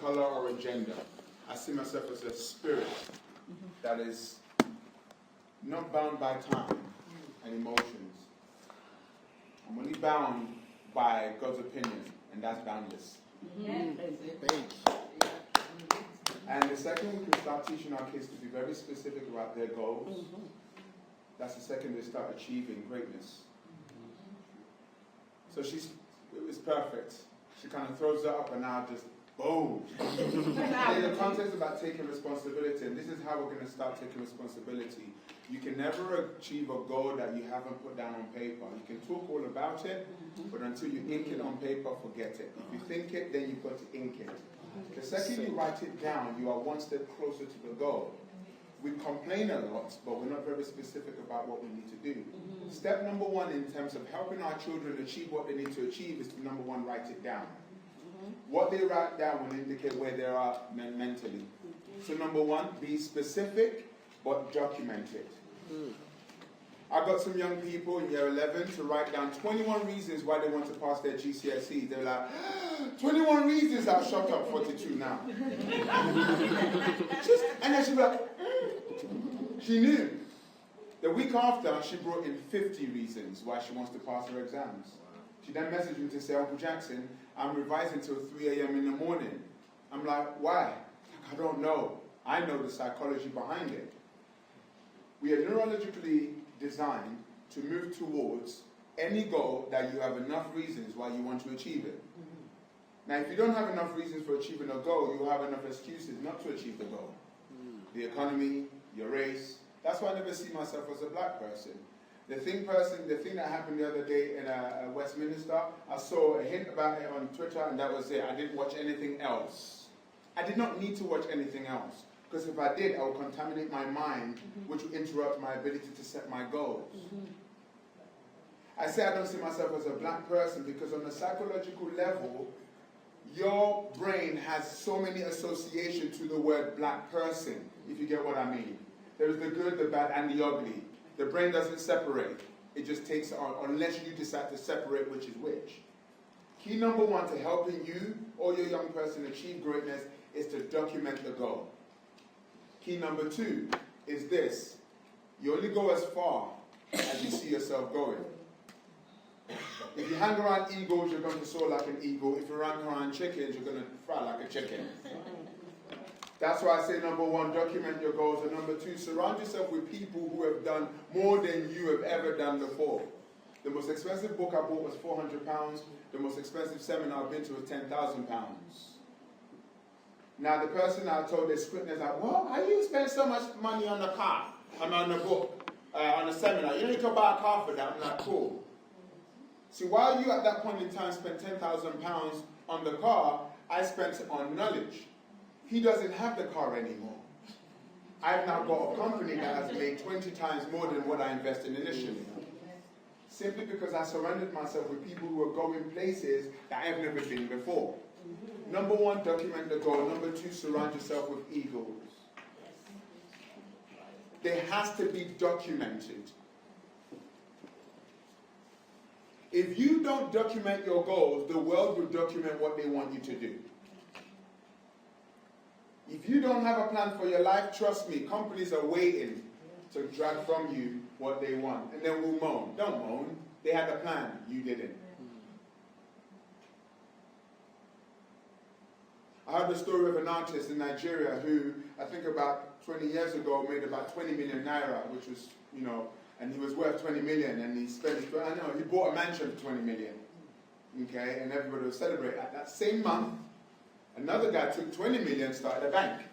color or a gender. I see myself as a spirit that is not bound by time and emotions. I'm only bound by God's opinion, and that's boundless. And the second, we can start teaching our kids to be very specific about their goals. That's the second they start achieving greatness. So it was perfect. She kind of throws it up and now just boom. In the context about taking responsibility, and this is how we're going to start taking responsibility. You can never achieve a goal that you haven't put down on paper. You can talk all about it, but until you ink it on paper, forget it. If you think it, then you've got to ink it. The second you write it down, you are one step closer to the goal. We complain a lot, but we're not very specific about what we need to do. Step number one in terms of helping our children achieve what they need to achieve is to, number one, write it down. What they write down will indicate where they are mentally. So number one, be specific, but document it. I got some young people in year 11 to write down 21 reasons why they want to pass their GCSEs. They're like, 21 reasons. I've shot up 42 now. And then she'd be like, she knew. The week after, she brought in 50 reasons why she wants to pass her exams. She then messaged me to say, Uncle Jackson, I'm revising till 3 a.m. in the morning. I'm like, why? I don't know. I know the psychology behind it. We are neurologically designed to move towards any goal that you have enough reasons why you want to achieve it. Now, if you don't have enough reasons for achieving a goal, you have enough excuses not to achieve the goal. The economy, your race. That's why I never see myself as a black person. The thing that happened the other day in Westminster, I saw a hint about it on Twitter, and that was it. I didn't watch anything else. I did not need to watch anything else. Because if I did, I would contaminate my mind, which would interrupt my ability to set my goals. I say I don't see myself as a black person because on a psychological level, your brain has so many associations to the word black person, if you get what I mean. There is the good, the bad, and the ugly. The brain doesn't separate. It just takes on, unless you decide to separate which is which. Key number one to helping you or your young person achieve greatness is to document the goal. Key number two is this. You only go as far as you see yourself going. If you hang around eagles, you're going to soar like an eagle. If you hang around chickens, you're going to fry like a chicken. That's why I say number one, document your goals. And number two, surround yourself with people who have done more than you have ever done before. The most expensive book I bought was £400. The most expensive seminar I've been to was £10,000. Now the person I told their scrivener's like, well, how do you spend so much money on the car? I'm on the book, on a seminar. You need to buy a car for that. I'm like, cool. See, while you at that point in time spent £10,000 on the car, I spent it on knowledge. He doesn't have the car anymore. I've now got a company that has made 20 times more than what I invested initially. Simply because I surrounded myself with people who are going places that I've never been before. Number one, document the goal. Number two, surround yourself with eagles. There has to be documented. If you don't document your goals, the world will document what they want you to do. If you don't have a plan for your life, trust me, companies are waiting to drag from you what they want. And then we'll moan. Don't moan. They had a plan. You didn't. I heard the story of an artist in Nigeria who, I think about 20 years ago, made about 20 million naira, which was, and he was worth 20 million, and he spent, he bought a mansion for 20 million. Okay, and everybody was celebrating. At that same month, another guy took 20 million, started a bank.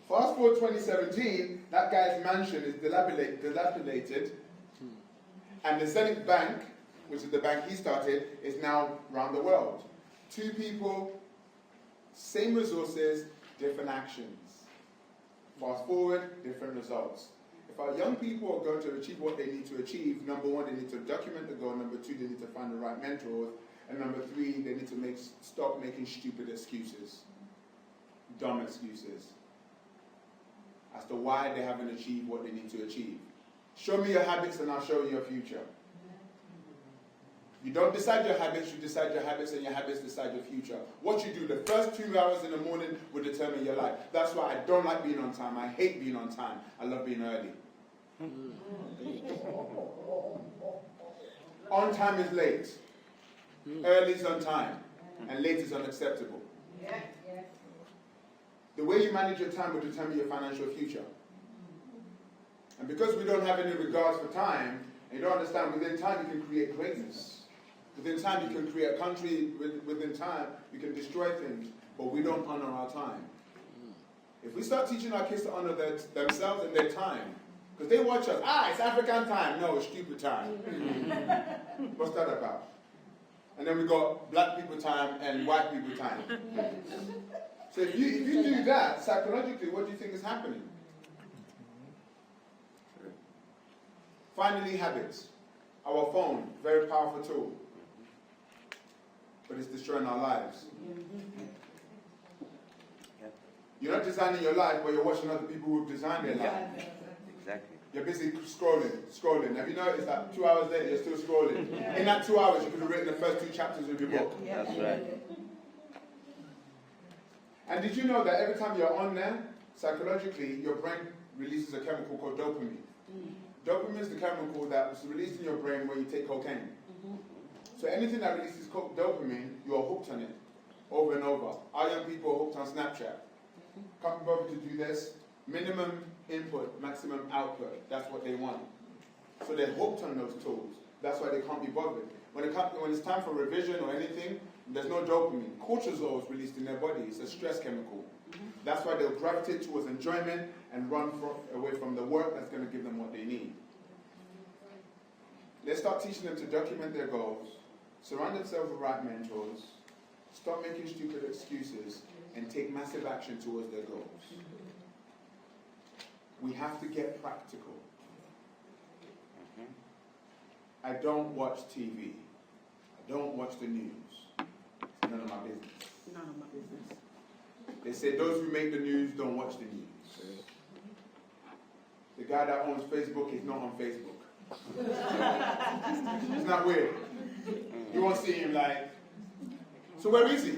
Fast forward 2017, that guy's mansion is dilapidated, and the Zenith Bank, which is the bank he started, is now around the world. Two people, same resources, different actions. Fast forward, different results. If our young people are going to achieve what they need to achieve, number one, they need to document the goal. Number two, they need to find the right mentors. And number three, they need to stop making stupid excuses, dumb excuses, as to why they haven't achieved what they need to achieve. Show me your habits and I'll show you your future. You don't decide your habits, you decide your habits, and your habits decide your future. What you do the first 2 hours in the morning will determine your life. That's why I don't like being on time. I hate being on time. I love being early. On time is late. Early is on time. And late is unacceptable. The way you manage your time will determine your financial future. And because we don't have any regards for time, and you don't understand, within time you can create greatness. Within time you can create a country, within time you can destroy things, but we don't honor our time. If we start teaching our kids to honor themselves and their time, because they watch us, it's African time. No, it's stupid time. What's that about? And then we got black people time and white people time. So if you do that, psychologically, what do you think is happening? Finally, habits. Our phone, very powerful tool. But it's destroying our lives. You're not designing your life, but you're watching other people who've designed their life. Exactly. You're busy scrolling. Have you noticed that 2 hours later you're still scrolling? In that 2 hours you could have written the first 2 chapters of your book. That's right. And did you know that every time you're on there, psychologically, your brain releases a chemical called dopamine? Dopamine is the chemical that was released in your brain when you take cocaine. So anything that releases dopamine, you're hooked on it over and over. Our young people are hooked on Snapchat. Can't be bothered to do this. Minimum input, maximum output. That's what they want. So they're hooked on those tools. That's why they can't be bothered. When it's time for revision or anything, there's no dopamine. Cortisol is released in their body. It's a stress chemical. That's why they'll gravitate towards enjoyment and run away from the work that's going to give them what they need. Let's start teaching them to document their goals, surround themselves with right mentors, stop making stupid excuses, and take massive action towards their goals. We have to get practical. I don't watch TV. I don't watch the news. It's none of my business. None of my business. They say those who make the news don't watch the news. The guy that owns Facebook is not on Facebook. It's not weird. You won't see him like, so where is he?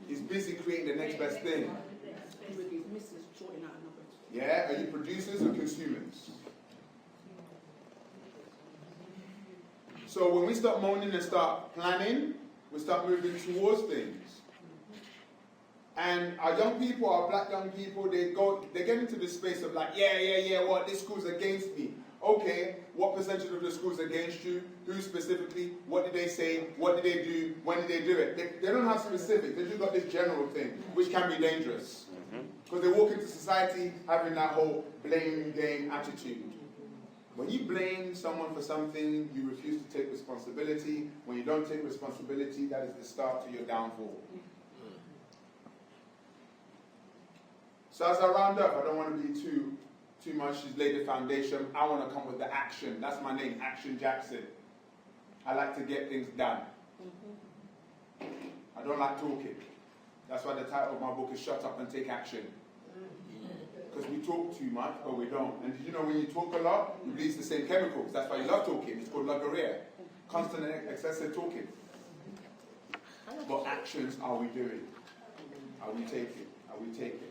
He's busy creating the next best thing. With his missus sorting out numbers. Yeah? Are you producers or consumers? So when we start moaning and start planning, we start moving towards things. And our young people, our black young people, they get into this space of like, what, this school's against me. Okay, what percentage of the school's against you? Who specifically? What did they say? What did they do? When did they do it? They don't have specifics. They just got this general thing, which can be dangerous. Because they walk into society having that whole blame game attitude. When you blame someone for something, you refuse to take responsibility. When you don't take responsibility, that is the start to your downfall. So as I round up, I don't want to be too much. She's laid the foundation. I want to come with the action. That's my name, Action Jackson. I like to get things done. I don't like talking. That's why the title of my book is Shut Up and Take Action. Because we talk too much, but we don't. And did you know when you talk a lot, you release the same chemicals. That's why you love talking. It's called logorrhea. Constant and excessive talking. What actions are we doing? Are we taking? Are we taking?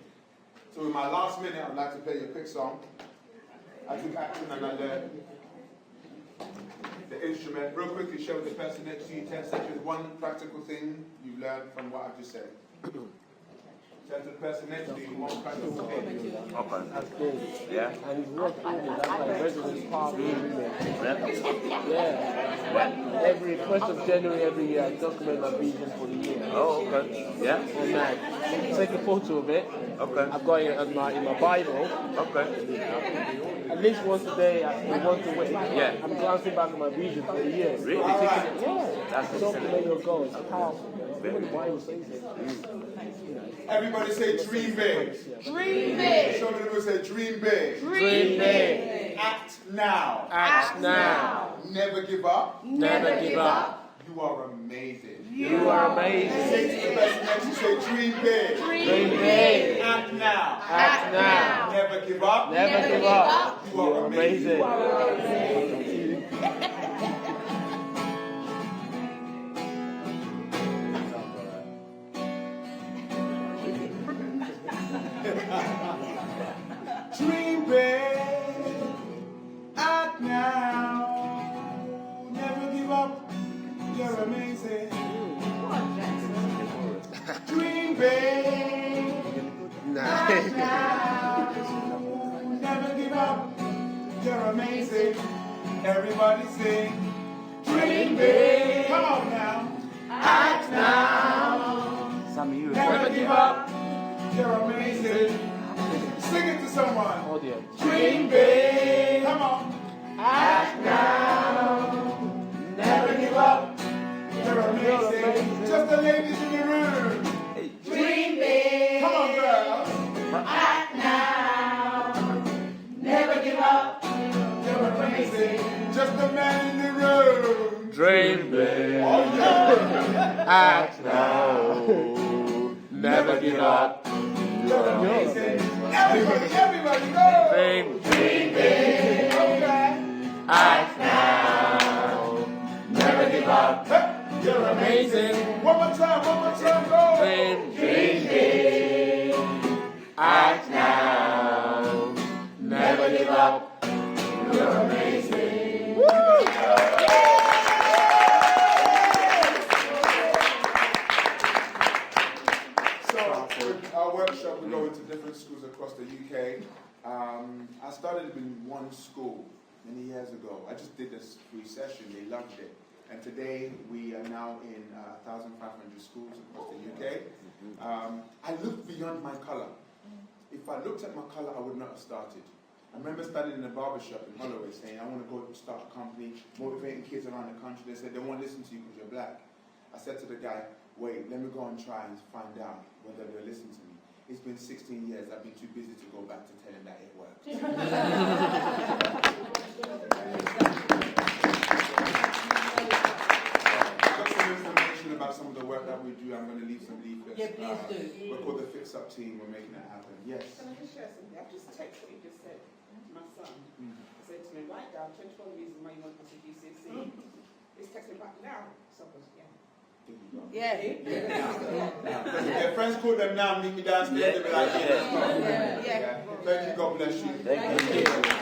So in my last minute, I'd like to play you a quick song. I took action and I learned the instrument. Real quickly, show the person next to you 10 seconds. One practical thing you've learned from what I've just said. Tell the person next to you one practical thing. Okay. That's good. Yeah. And he's worked with me. That's like residence park, isn't it? Yeah. Every 1st of January every year, I document my vision for the year. Oh, okay. Yeah. And take a photo of it. Okay. I've got it in my Bible. Okay. At least once a day, once a week. Yeah. I'm glancing back at my vision for the year. Really? Yeah. That's Document your goals. It's powerful. Even the Bible says it. Everybody say dream big. Dream big. Some people say dream big. Dream big. Act now. Act now. Never give up. Never give up. You are amazing. You are amazing. Say to the person next to you, say dream big. Dream big. Act now. Act now. Never give up. Never give up. You are amazing. amazing. big. Nah. Never give up. You're amazing. Everybody sing. Dream big. Come on now. Act now. Some of you. Never give up. You're amazing. Sing it to someone. Audience. Dream big. Come on. Act now. Never give up. You're amazing. Just the ladies in the room. Dream big. Come on, girls. Act now. Never give up. You're amazing. Just the man in the room. Dream big. Oh, yeah. Act now. Never give up. You're amazing. Everybody, go. Dream Dream big. Okay. Act now. Never give up. You're amazing. One more time, go. Dream big. Act now. Never give up. You're amazing. So, with our workshop, we go into different schools across the UK. I started in one school many years ago. I just did this free session. They loved it. And today, we are now in 1,500 schools across the UK. I looked beyond my color. If I looked at my color, I would not have started. I remember standing in a barbershop in Holloway saying, I want to go start a company, motivating kids around the country. They said, they won't listen to you because you're black. I said to the guy, wait, let me go and try and find out whether they'll listen to me. It's been 16 years. I've been too busy to go back to telling that it worked. Information about some of the work that we do. I'm going to leave some leaflets. Yeah, please do. We're called the Fix Up Team. We're making it happen. Yes. Can I just share something? I've just texted what you just said to my son. I said to him, write down 24 reasons why you want to pass a GCSE. He's texting back now. So I was, yeah. Yeah. Their friends call them now and meet me downstairs. They'll be like, yeah, let's go. Yeah. Thank you. God bless you. Thank you.